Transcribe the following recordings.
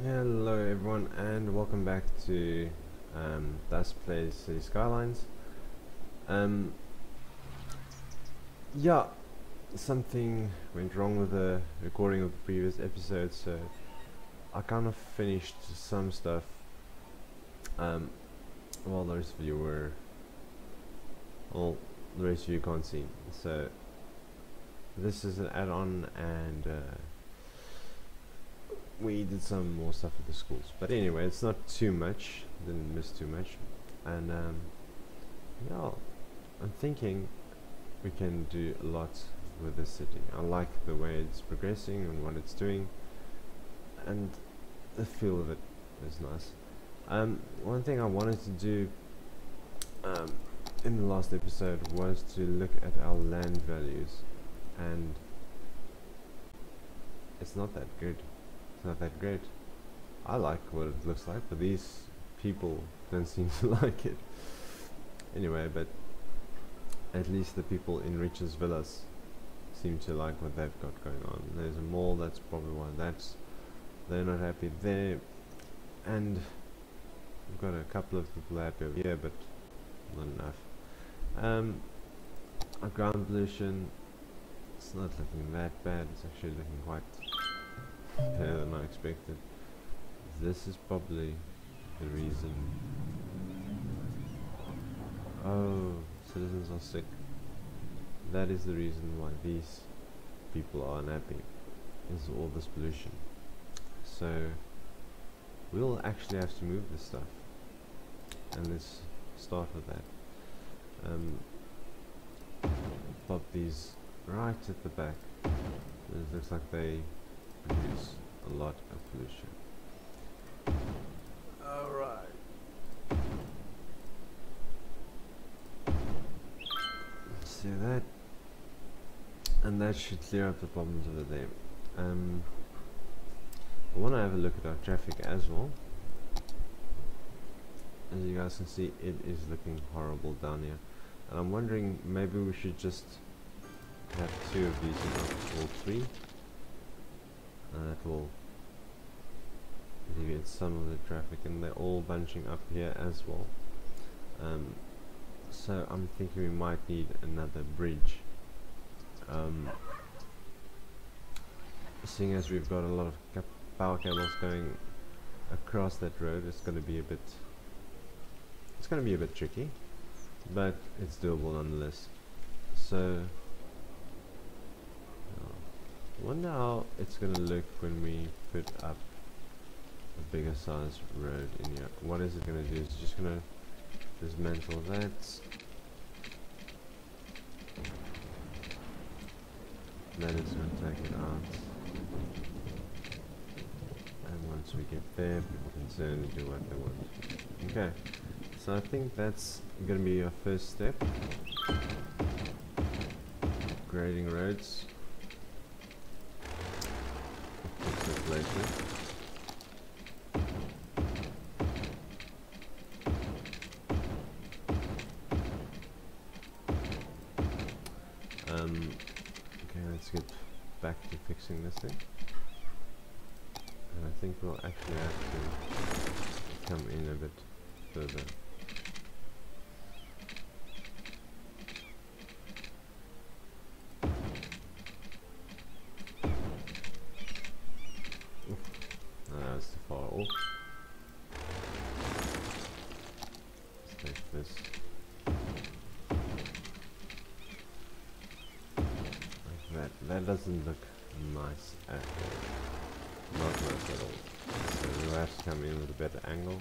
Hello everyone and welcome back to Das Plays City Skylines. Um, yeah, something went wrong with the recording of the previous episode, so I kind of finished some stuff while the rest of you were, well, the rest of you can't see. So this is an add-on and we did some more stuff at the schools, but anyway, it's not too much, didn't miss too much. And yeah, I'm thinking we can do a lot with this city. I like the way it's progressing and what it's doing, and the feel of it is nice. One thing I wanted to do in the last episode was to look at our land values, and it's not that good. It's not that great. I like what it looks like, but these people don't seem to like it. Anyway, but at least the people in Rich's Villas seem to like what they've got going on. There's a mall, that's probably why they're not happy there, and we've got a couple of people happy over here, but not enough. Our ground pollution, it's not looking that bad. It's actually looking quite better than I expected. This is probably the reason. Oh, citizens are sick. That is the reason why these people are unhappy, is all this pollution. So we'll actually have to move this stuff, and let's start with that. Pop these right at the back. It looks like they produce a lot of pollution. Alright. Let's do that. And that should clear up the problems over there. I want to have a look at our traffic as well. As you guys can see, it is looking horrible down here. And I'm wondering, maybe we should just have 2 of these and not all 3. And that will alleviate some of the traffic, and they're all bunching up here as well. So I'm thinking we might need another bridge. Seeing as we've got a lot of power cables going across that road, it's going to be a bit tricky, but it's doable nonetheless. So I wonder how it's going to look when we put up a bigger size road in here. What is it going to do? It's just going to dismantle that. Then it's going to take it out. And once we get there, people can certainly do what they want. Okay, so I think that's going to be our first step. Grading roads. Fix it later. Okay, let's get back to fixing this thing. And I think we'll actually have to come in a bit further. That's too far off. Let's take this. Like that. That doesn't look nice at all. Not nice at all. So we'll have to come in with a better angle.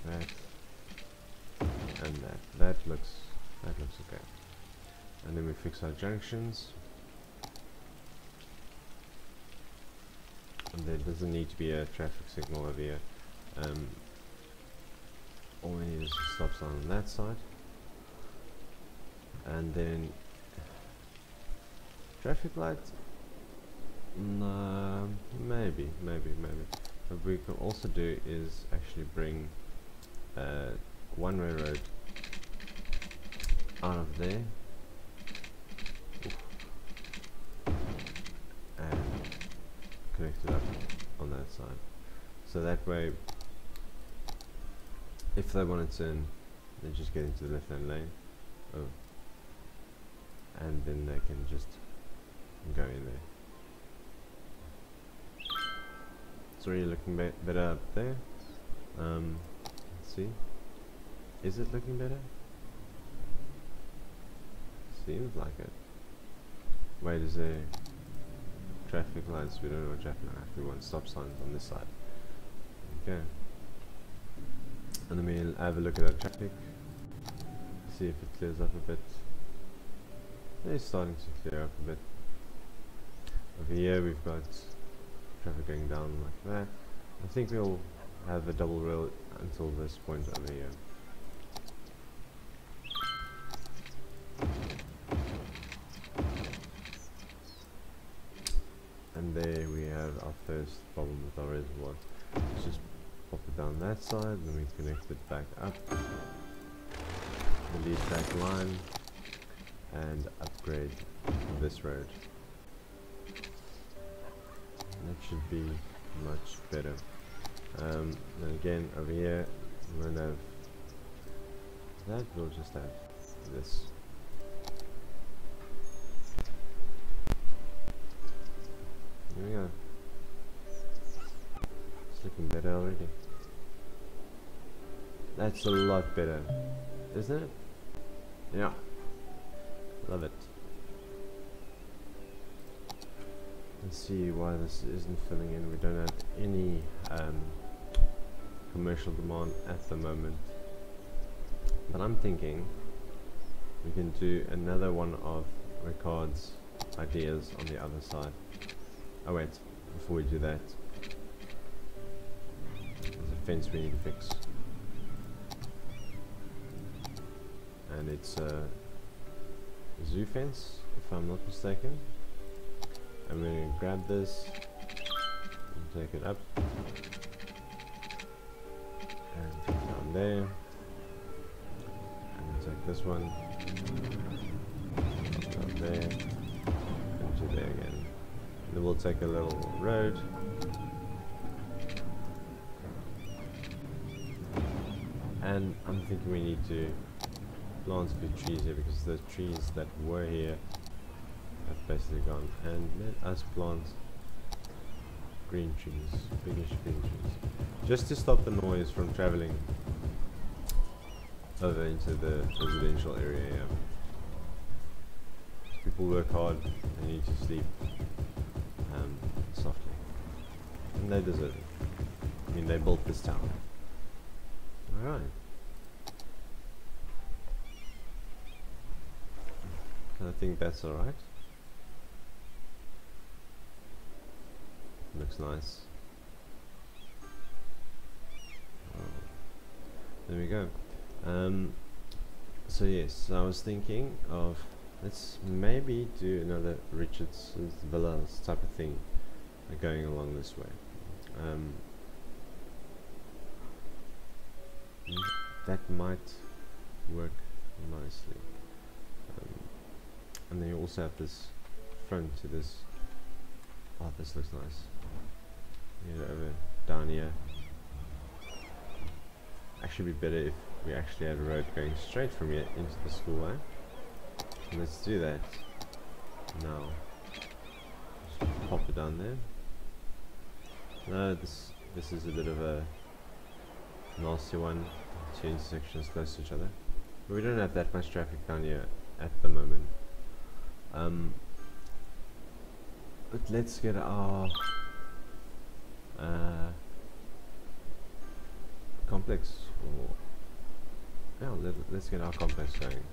That. And that. That looks okay. And then we fix our junctions. And there doesn't need to be a traffic signal over here. All we need is a stop sign on that side. And then traffic lights. No, maybe. What we can also do is actually bring one-way road out of there. Oof. And connected up on that side. So that way, if they want to turn, they just get into the left-hand lane. Oh. And then they can just go in there. It's already looking better up there. Let's see. Is it looking better? Seems like it. Wait, is there traffic lights? We don't know what traffic lights. We want stop signs on this side. Okay. And then we'll have a look at our traffic. See if it clears up a bit. It's starting to clear up a bit. Over here we've got traffic going down like that. I think we'll have a double rail until this point over here. And there we have our first problem with our reservoir. Let's just pop it down that side, then we connect it back up. The lead back line and upgrade this road. That should be much better. Then again over here we won't have that, we'll just have this. There we go. It's looking better already. That's a lot better, isn't it? Yeah. Love it. Let's see why this isn't filling in. We don't have any commercial demand at the moment. But I'm thinking we can do another one of Ricard's ideas on the other side. Oh wait, before we do that, there's a fence we need to fix. And it's a zoo fence, if I'm not mistaken. I'm going to grab this and take it up and take it down there, and take this one down there and to there again. Then we'll take a little road and I'm thinking we need to plant a few trees here because the trees that were here have basically gone, and let us plant green trees, biggish green trees, just to stop the noise from traveling over into the residential area here. People work hard, they need to sleep softly, and they deserve it. I mean, they built this town. Alright. I think that's alright. Looks nice. Oh, there we go. So yes, I was thinking of, let's maybe do another Richardson's Villas type of thing going along this way. That might work nicely. And then you also have this front to this. Oh, this looks nice. Over down here. Actually, be better if we actually had a road going straight from here into the school, eh? Let's do that now. Just pop it down there. No, this is a bit of a nasty one. Two intersections close to each other, but we don't have that much traffic down here at the moment. But let's get our complex, or yeah, let's get our complex going.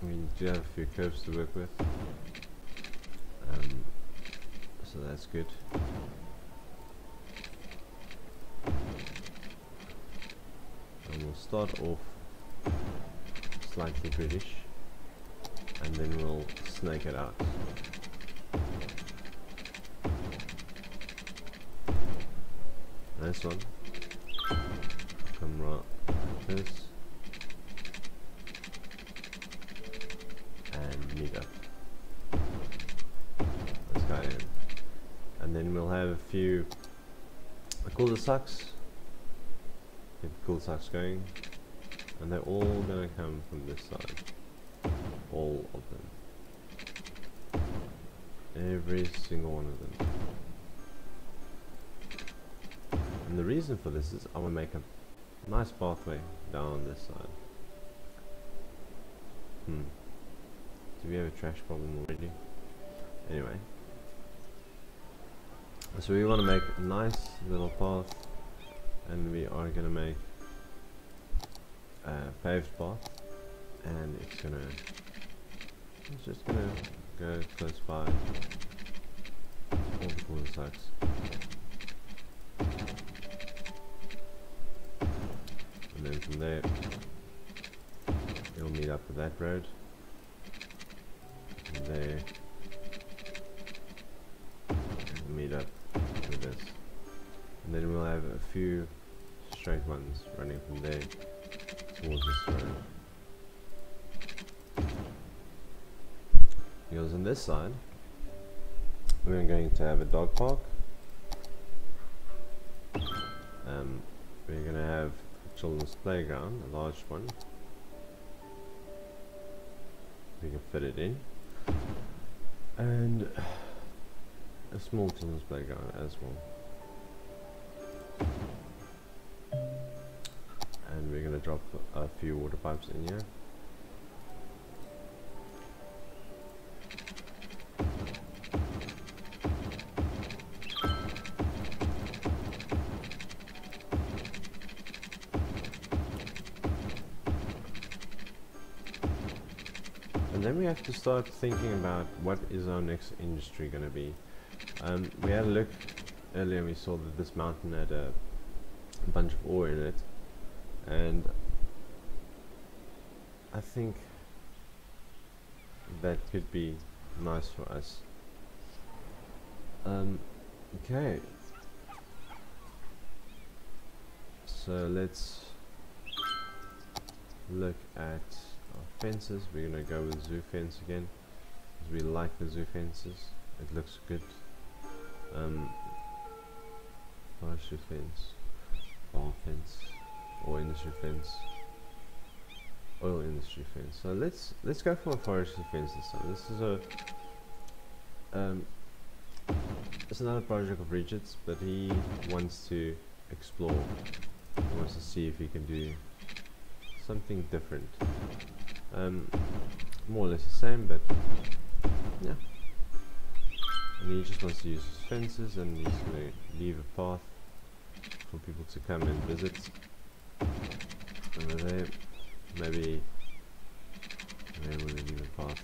We do have a few curves to work with, so that's good. And we'll start off slightly British, and then we'll snake it out. Nice one. Come right like this. And meet up. and then we'll have a few cul-de-sacs. Get the cul-de-sacs going, and they're all gonna come from this side. All of them. Every single one of them. And the reason for this is I want to make a nice pathway down this side. Do we have a trash problem already? Anyway. So we want to make a nice little path, and we are going to make a paved path, and it's just going to go close by all the cul-de-sacs. And then from there it'll meet up with that road, and there it'll meet up with this, and then we'll have a few straight ones running from there towards this road. Because on this side we're going to have a dog park. We're going to have a children's playground, a large one. We can fit it in. And a small children's playground as well. And we're going to drop a few water pipes in here. And then we have to start thinking about what is our next industry going to be. We had a look earlier and we saw that this mountain had a bunch of ore in it, and I think that could be nice for us. Okay, so let's look at fences. We're gonna go with zoo fence again because we like the zoo fences. It looks good. Forestry fence, farm fence, or industry fence, oil industry fence. So let's go for a forestry fence this time. This is it's another project of Richard's, but he wants to explore. He wants to see if he can do something different. More or less the same, but yeah. And he just wants to use his fences, and he's going to leave a path for people to come and visit. Over there, maybe where will he leave a path?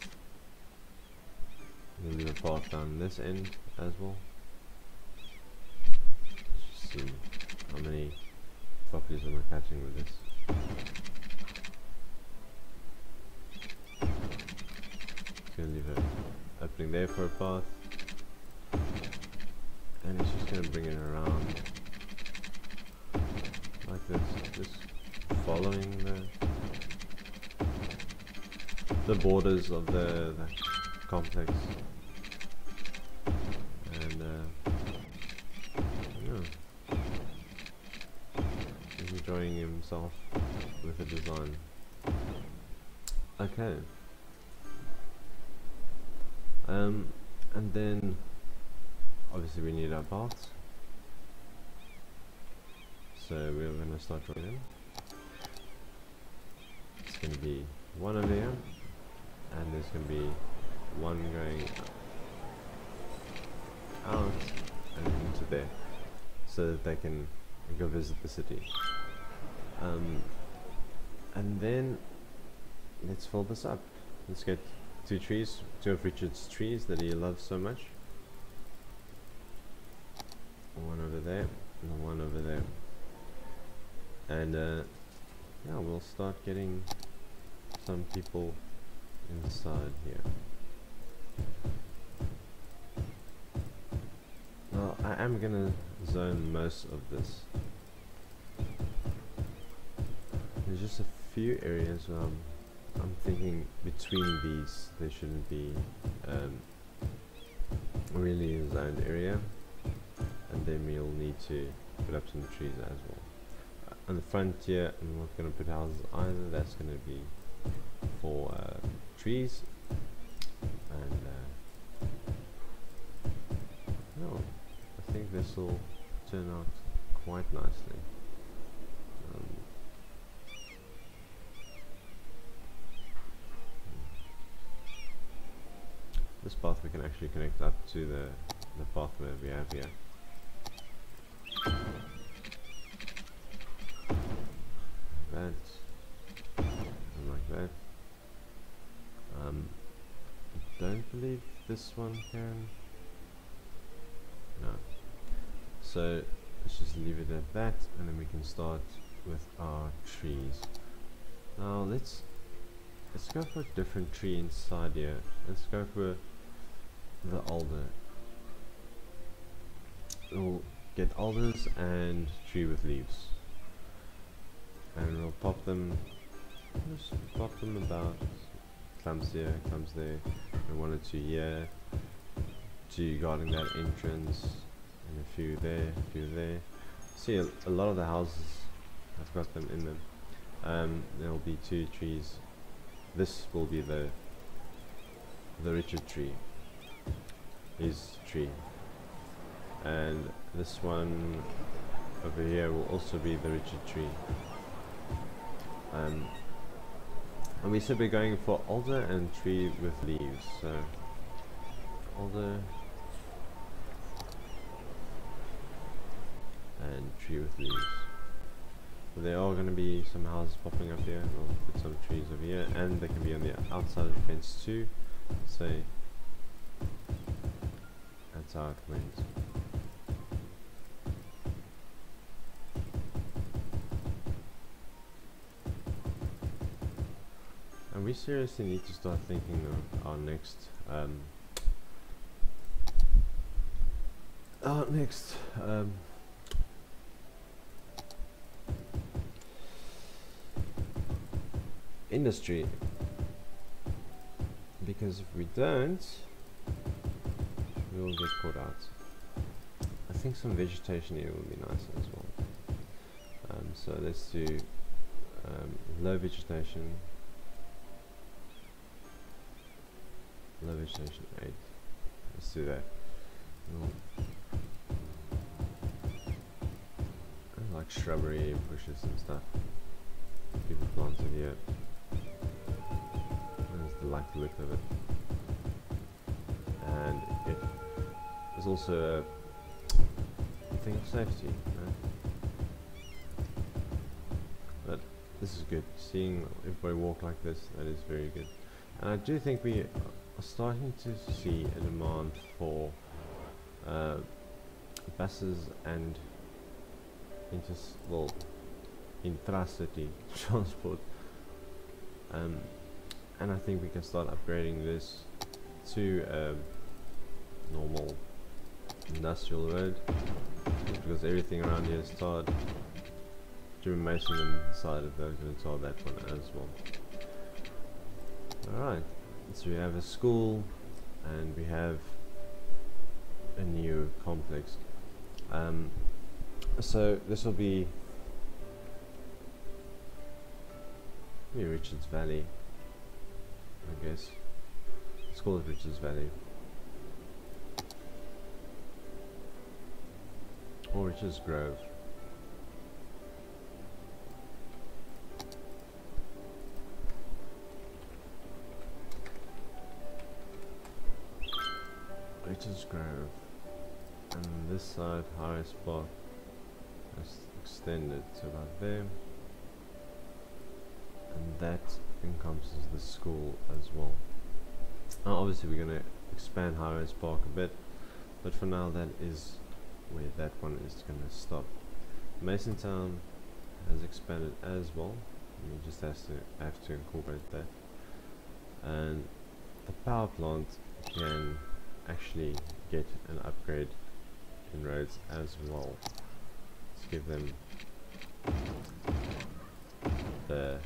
He'll leave a path down this end as well. Let's see how many properties am I catching with this. Gonna leave an opening there for a path, and it's just gonna bring it around like this, just following the borders of the complex, and yeah, he's enjoying himself with the design. Okay. And then obviously we need our paths, so we're going to start drawing them. It's going to be one over here, and there's going to be one going out and into there, so that they can go visit the city. And then let's fill this up. Let's get two of Richard's trees that he loves so much. One over there and one over there. And yeah, we'll start getting some people inside here. Well, I am gonna zone most of this. There's just a few areas where I'm thinking between these there shouldn't be really a zoned area, and then we'll need to put up some trees as well. On the front here, I'm not going to put houses either. That's going to be for trees, and oh, I think this will turn out quite nicely. This path we can actually connect up to the pathway we have here. That, and like that. I don't believe this one can. No. So let's just leave it at that, and then we can start with our trees. Now let's go for a different tree inside here. Let's go for the alder. We'll get alders and tree with leaves, and we'll pop them. Just pop them about. Clumps here, clumps there, and 1 or 2 here. 2 guarding that entrance, and a few there, a few there. See, a lot of the houses have got them in them. There'll be 2 trees. This will be the Richard tree, his tree, and this one over here will also be the Richard tree. And we said we're going for alder and tree with leaves. So alder and tree with leaves. So there are going to be some houses popping up here. We'll put some trees over here, and they can be on the outside of the fence too. So that's how it went. And we seriously need to start thinking of our next industry, because if we don't, we will get caught out. I think some vegetation here would be nice as well. So let's do low vegetation. Low vegetation 8. Let's do that. I like shrubbery, bushes and stuff. People planted here. I just like the look of it. And it is also a thing of safety, but this is good. Seeing everybody walk like this, that is very good. And I do think we are starting to see a demand for buses and intracity transport, and I think we can start upgrading this to a normal industrial road, because everything around here is tarred. Jim Mason decided they were going to tar that one as well. Alright, so we have a school and we have a new complex. So this will be Richards Valley, I guess. Let's call it Richards Valley. Or Richards Grove. Richards Grove. And this side, Harris Park, is extended to about there. And that encompasses the school as well. Now obviously we're going to expand Harris Park a bit, but for now that is where that one is going to stop. Masontown has expanded as well. You just have to incorporate that. And the power plant can actually get an upgrade in roads as well. Let's give them the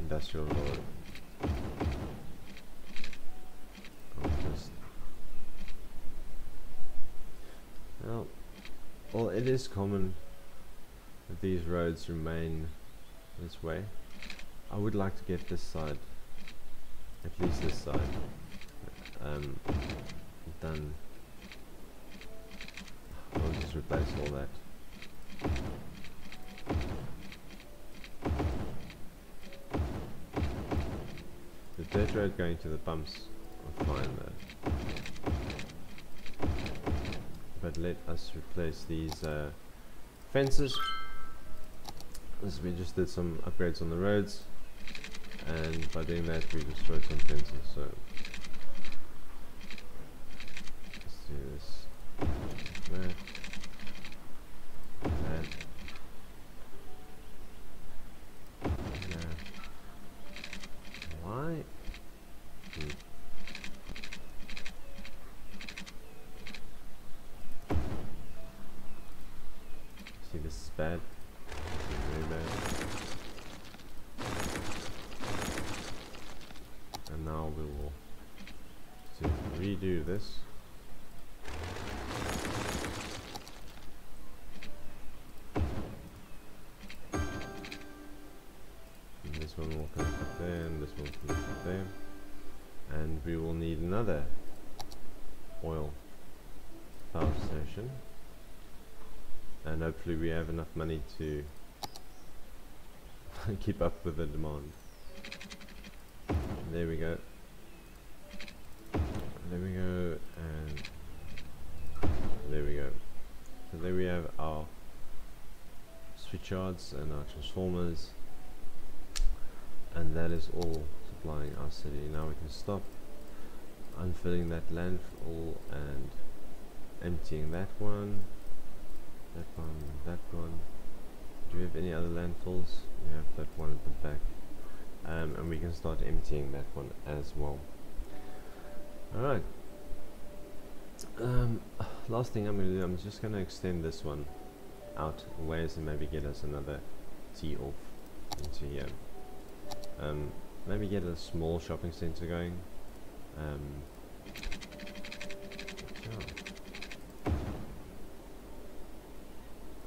industrial road. Now well, it is common that these roads remain this way. I would like to get this side, at least this side, done. I'll just replace all that. The dirt road going to the pumps are fine though. But let us replace these fences, as we just did some upgrades on the roads, and by doing that we destroyed some fences. So let's do this. That. That. That. Why? See, this is bad. This is very bad. And now we will redo this. And this one will connect up there, and this one will connect up there. And we will need another oil power station. And hopefully we have enough money to keep up with the demand. There we go. There we go, and there we go. So there we have our switch yards and our transformers, and that is all supplying our city. Now we can stop unfilling that landfill and emptying that one. That one, that one. Do we have any other landfills? We have that one at the back. And we can start emptying that one as well. Alright. Last thing I'm going to do, I'm just going to extend this one out a ways and maybe get us another tee off into here. Maybe get a small shopping center going.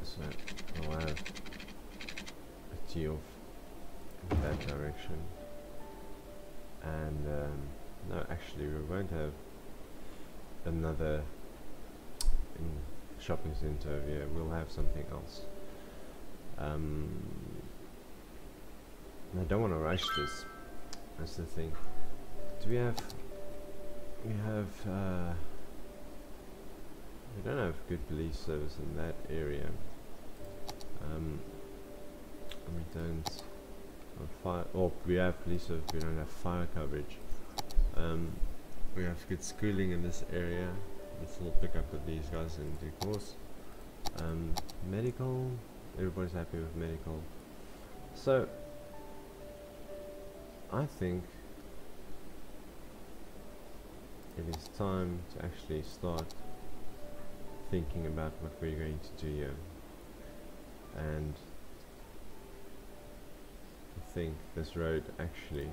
So I'll have a tee off in that direction, and no, actually we won't have another shopping center over here. We'll have something else. I don't want to rush this. That's the thing. Do we have? We don't have good police service in that area. We don't have fire. Oh, we have police service. We don't have fire coverage. We have good schooling in this area. This will pick up with these guys in due course. Medical. Everybody's happy with medical. So I think it is time to actually start thinking about what we're going to do here. And I think this road actually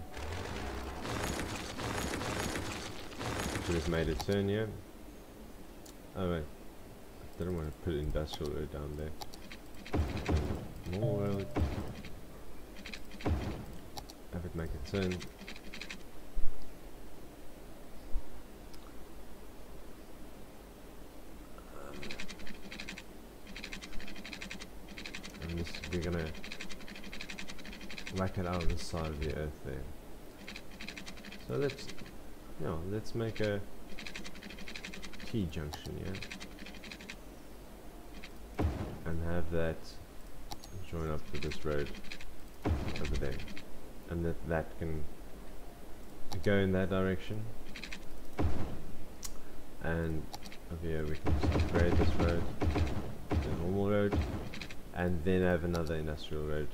should have made a turn here. Oh wait, I didn't want to put industrial road down there. More road. Have it make a turn. And this, we're gonna whack it out of the side of the earth there. So let's make a T-junction here, and have that join up with this road over there, and that can go in that direction, and over here we can just upgrade this road to a normal road, and then have another industrial road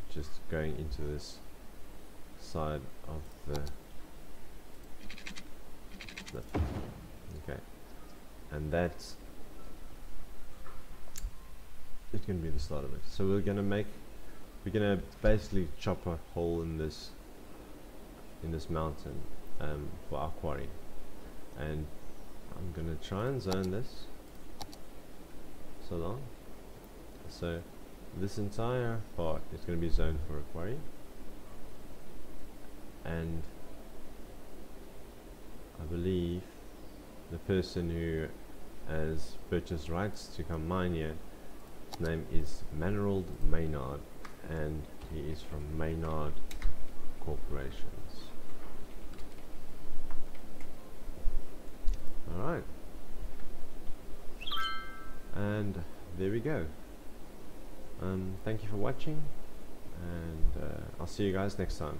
just going into this side of the cliff. Okay, and that's it can be the start of it. So we're gonna basically chop a hole in this mountain for our quarry, and I'm gonna try and zone this so long. So this entire part is going to be zoned for a quarry, and I believe the person who has purchased rights to come mine here, his name is Maynard, and he is from Maynard Corporations. Alright, and there we go. Thank you for watching, and I'll see you guys next time.